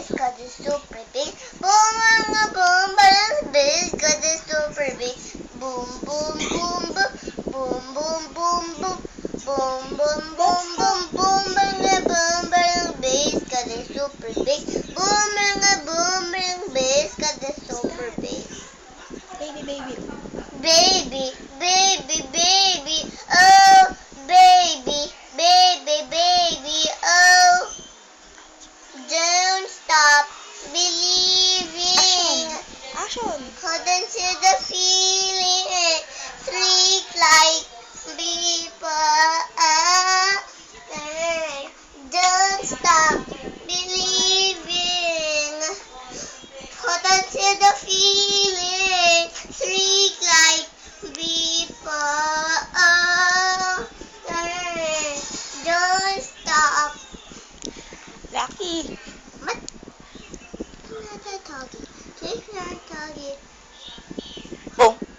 bass, cause it's super big. Boom, mga boom, parang bass, cause it's super big. Boom, boom, boom, boom. Boom, boom, boom, boom. Boom, boom, boom, boom, boom, mga boom, parang bass, cause it's super big. Boom, mga boom, parang bass, cause it's super big. Baby, baby. Baby, baby, baby, oh, baby, baby, baby, oh. Don't stop believing. Action. Hold on to the feeling. Freak like people. Don't stop believing. Hold on to the feeling. Freak like people. Don't stop. Lucky. What? I'm not talking. Take that talking. Boom.